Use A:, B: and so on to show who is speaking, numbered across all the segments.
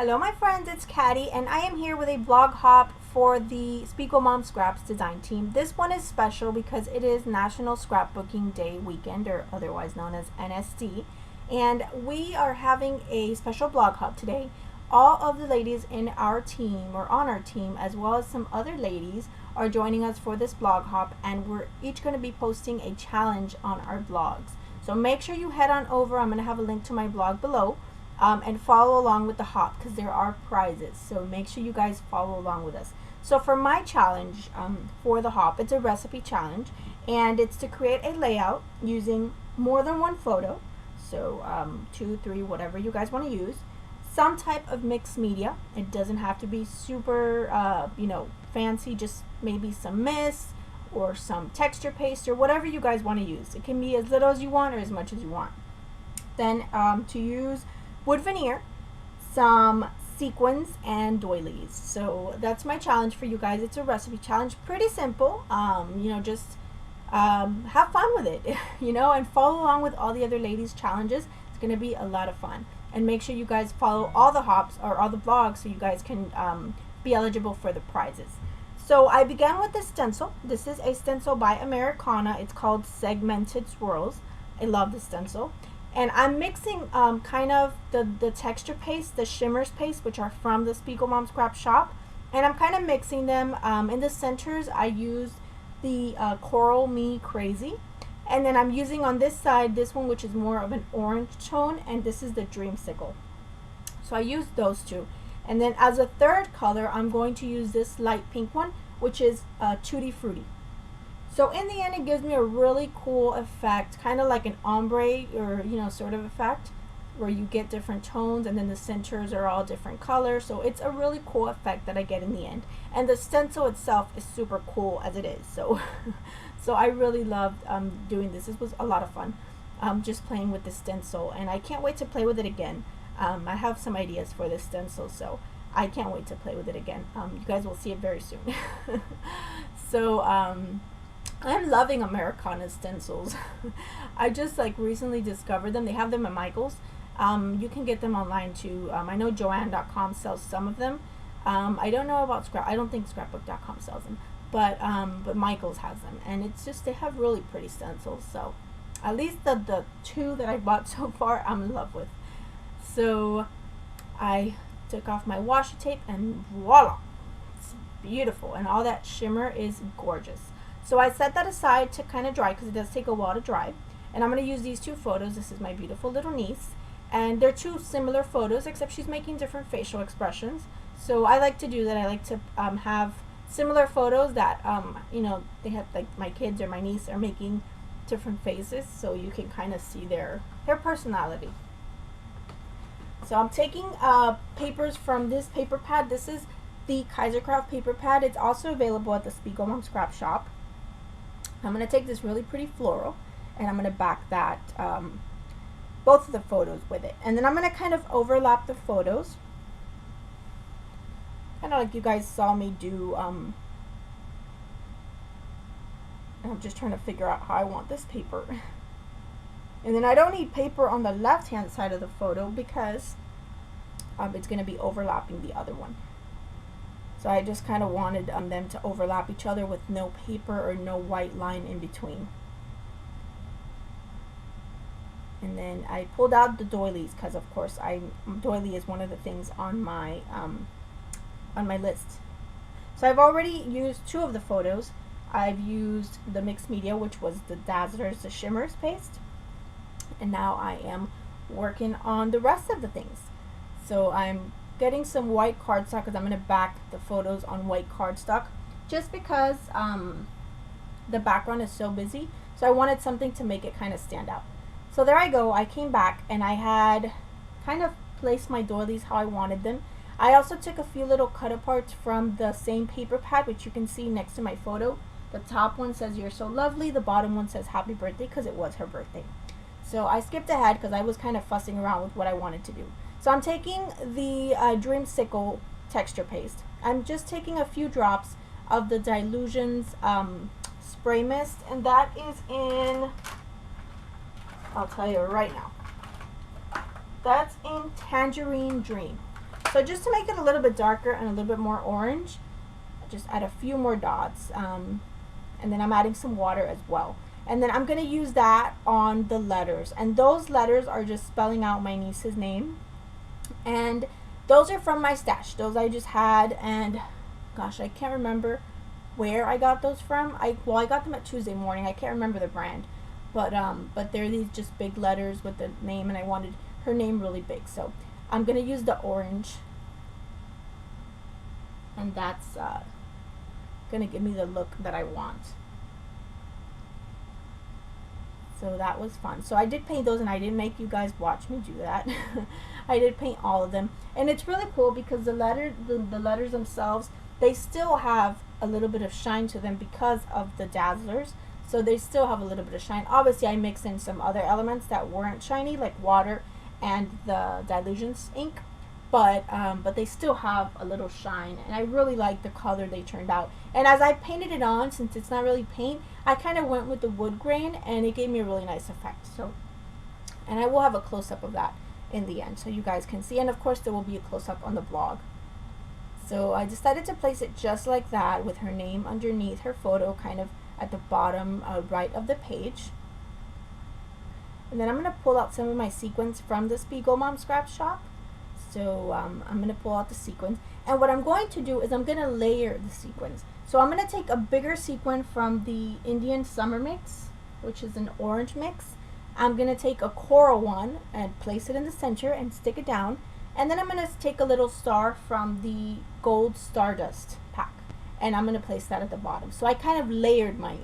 A: Hello my friends, it's Katty and I am here with a blog hop for the Spiegelmom Scraps design team. This one is special because it is National Scrapbooking Day weekend, or otherwise known as NSD, and we are having a special blog hop today. All of the ladies in our team, or on our team, as well as some other ladies, are joining us for this blog hop, and we're each going to be posting a challenge on our blogs. So make sure you head on over. I'm going to have a link to my blog below. And follow along with the hop because there are prizes, so make sure you guys follow along with us. So for my challenge for the hop, it's a recipe challenge, and it's to create a layout using more than one photo, so 2, 3, whatever you guys want to use, some type of mixed media. It doesn't have to be super fancy, just maybe some mist or some texture paste or whatever you guys want to use. It can be as little as you want or as much as you want. Then to use wood veneer, some sequins, and doilies. So that's my challenge for you guys. It's a recipe challenge, pretty simple. Just have fun with it, and follow along with all the other ladies' challenges. It's going to be a lot of fun. And make sure you guys follow all the hops or all the blogs so you guys can be eligible for the prizes. So I began with this stencil. This is a stencil by Americana. It's called Segmented Swirls. I love this stencil. And I'm mixing kind of the texture paste, the shimmers paste, which are from the Spiegelmom Scrap Shop. And I'm kind of mixing them. In the centers, I used the Coral Me Crazy. And then I'm using on this side, this one, which is more of an orange tone. And this is the Dreamsicle. So I used those two. And then as a third color, I'm going to use this light pink one, which is Tutti Frutti. So in the end, it gives me a really cool effect, kind of like an ombre or, sort of effect, where you get different tones and then the centers are all different colors. So it's a really cool effect that I get in the end. And the stencil itself is super cool as it is. So, so I really loved doing this. This was a lot of fun, just playing with this stencil. And I can't wait to play with it again. I have some ideas for this stencil, so I can't wait to play with it again. You guys will see it very soon. So, I'm loving Americana stencils. I just recently discovered them. They have them at Michael's. You can get them online too. I know Joanne.com sells some of them. I don't know about I don't think Scrapbook.com sells them, but Michael's has them, and it's just, they have really pretty stencils. So at least the two that I bought so far, I'm in love with. So I took off my washi tape, and voila, it's beautiful, and all that shimmer is gorgeous. So I set that aside to kind of dry because it does take a while to dry. And I'm going to use these two photos. This is my beautiful little niece. And they're two similar photos, except she's making different facial expressions. So I like to do that. I like to have similar photos that, they have, my kids or my niece are making different faces. So you can kind of see their personality. So I'm taking papers from this paper pad. This is the Kaisercraft paper pad. It's also available at the Spiegelmom Scrap Shop. I'm going to take this really pretty floral, and I'm going to back that, both of the photos with it. And then I'm going to kind of overlap the photos, kind of like you guys saw me do. I'm just trying to figure out how I want this paper. And then I don't need paper on the left-hand side of the photo because it's going to be overlapping the other one. So I just kind of wanted them to overlap each other with no paper or no white line in between. And then I pulled out the doilies because, of course, doily is one of the things on my list. So I've already used two of the photos. I've used the mixed media, which was the Dazzlers, the Shimmers paste. And now I am working on the rest of the things. So I'm getting some white cardstock because I'm going to back the photos on white cardstock just because the background is so busy. So I wanted something to make it kind of stand out. So there I go. I came back and I had kind of placed my doilies how I wanted them. I also took a few little cut aparts from the same paper pad, which you can see next to my photo. The top one says "You're so lovely." The bottom one says "Happy birthday" because it was her birthday. So I skipped ahead because I was kind of fussing around with what I wanted to do. So I'm taking the Dreamsicle texture paste. I'm just taking a few drops of the Dilutions spray mist, and that is in, I'll tell you right now, that's in Tangerine Dream. So just to make it a little bit darker and a little bit more orange, I just add a few more dots. And then I'm adding some water as well. And then I'm going to use that on the letters. And those letters are just spelling out my niece's name. And those are from my stash. Those I just had, and gosh, I can't remember where I got those from. I got them at Tuesday Morning. I can't remember the brand. But they're these just big letters with the name, and I wanted her name really big. So I'm going to use the orange. And that's going to give me the look that I want. So that was fun. So I did paint those, and I didn't make you guys watch me do that. I did paint all of them, and it's really cool because the letters themselves, they still have a little bit of shine to them because of the dazzlers. So they still have a little bit of shine. Obviously, I mixed in some other elements that weren't shiny, like water and the Dilutions ink, but they still have a little shine, and I really like the color they turned out. And as I painted it on, since it's not really paint, I kind of went with the wood grain, and it gave me a really nice effect. So, and I will have a close-up of that in the end so you guys can see, and of course there will be a close-up on the blog. So I decided to place it just like that, with her name underneath her photo, kind of at the bottom right of the page. And then I'm going to pull out some of my sequins from the Spiegelmom scrap shop. So I'm going to pull out the sequins, and what I'm going to do is I'm going to layer the sequins. So I'm going to take a bigger sequin from the Indian Summer Mix, which is an orange mix. I'm going to take a coral one and place it in the center and stick it down, and then I'm going to take a little star from the Gold Stardust pack, and I'm going to place that at the bottom. So I kind of layered my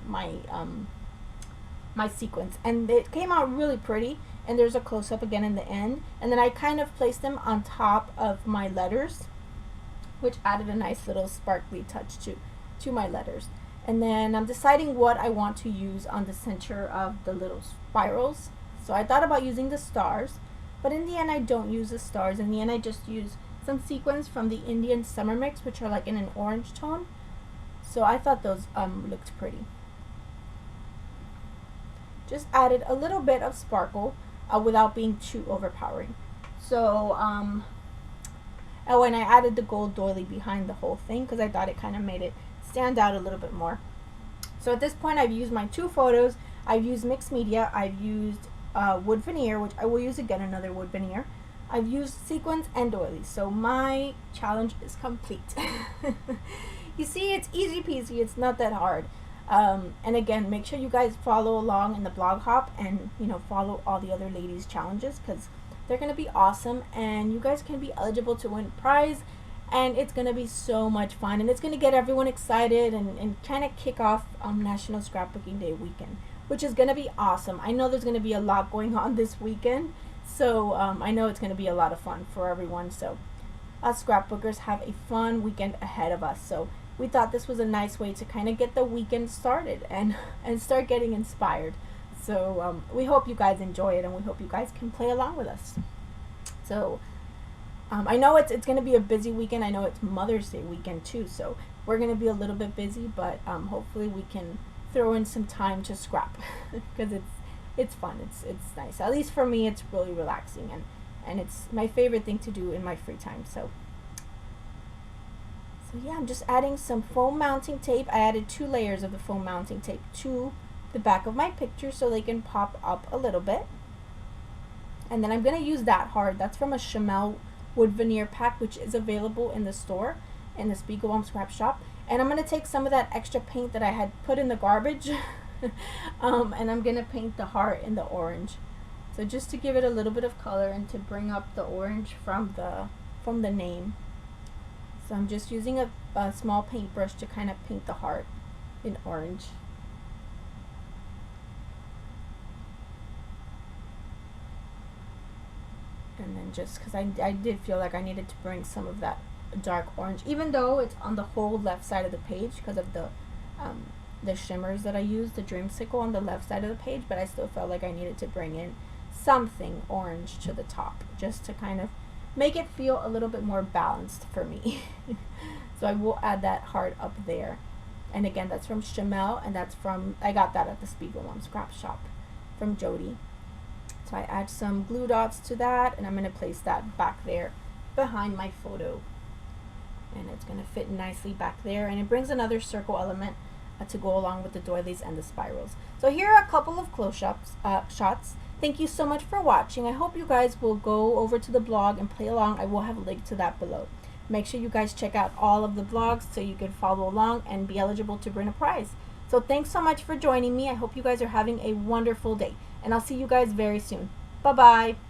A: sequins, and it came out really pretty. And there's a close-up again in the end, and then I kind of placed them on top of my letters, which added a nice little sparkly touch to my letters. And then I'm deciding what I want to use on the center of the little spirals. So I thought about using the stars, but in the end I don't use the stars. In the end I just use some sequins from the Indian Summer Mix, which are like in an orange tone. So I thought those looked pretty. Just added a little bit of sparkle without being too overpowering. So oh, and I added the gold doily behind the whole thing because I thought it kind of made it stand out a little bit more. So at this point I've used my two photos. I've used mixed media. I've used wood veneer, which I will use again, another wood veneer. I've used sequins and doilies. So my challenge is complete. You see, it's easy peasy. It's not that hard. And again, make sure you guys follow along in the blog hop, and follow all the other ladies' challenges, because they're going to be awesome, and you guys can be eligible to win a prize, and it's going to be so much fun, and it's going to get everyone excited and kind of kick off National Scrapbooking Day weekend, which is going to be awesome. I know there's going to be a lot going on this weekend, so I know it's going to be a lot of fun for everyone. So us scrapbookers have a fun weekend ahead of us. So we thought this was a nice way to kind of get the weekend started and start getting inspired. So we hope you guys enjoy it, and we hope you guys can play along with us. So I know it's going to be a busy weekend. I know it's Mother's Day weekend too, so we're going to be a little bit busy, but hopefully we can throw in some time to scrap because it's fun. It's nice. At least for me, it's really relaxing, and it's my favorite thing to do in my free time. So yeah, I'm just adding some foam mounting tape. I added 2 layers of the foam mounting tape to the back of my picture so they can pop up a little bit. And then I'm going to use that hard. That's from a Chamel wood veneer pack, which is available in the store, in the Spiegelmom scrap shop. And I'm going to take some of that extra paint that I had put in the garbage and I'm going to paint the heart in the orange. So just to give it a little bit of color and to bring up the orange from the name. So I'm just using a small paintbrush to kind of paint the heart in orange. And then just because I did feel like I needed to bring some of that dark orange, even though it's on the whole left side of the page because of the shimmers that I used, the dreamsicle on the left side of the page, but I still felt like I needed to bring in something orange to the top just to kind of make it feel a little bit more balanced for me. So I will add that heart up there. And again, that's from Chamel, and I got that at the Spiegelmom scrap shop from Jody. So I add some glue dots to that, and I'm going to place that back there behind my photo. And it's going to fit nicely back there, and it brings another circle element to go along with the doilies and the spirals. So here are a couple of close-ups shots. Thank you so much for watching. I hope you guys will go over to the blog and play along. I will have a link to that below. Make sure you guys check out all of the vlogs so you can follow along and be eligible to win a prize. So thanks so much for joining me. I hope you guys are having a wonderful day, and I'll see you guys very soon. Bye-bye.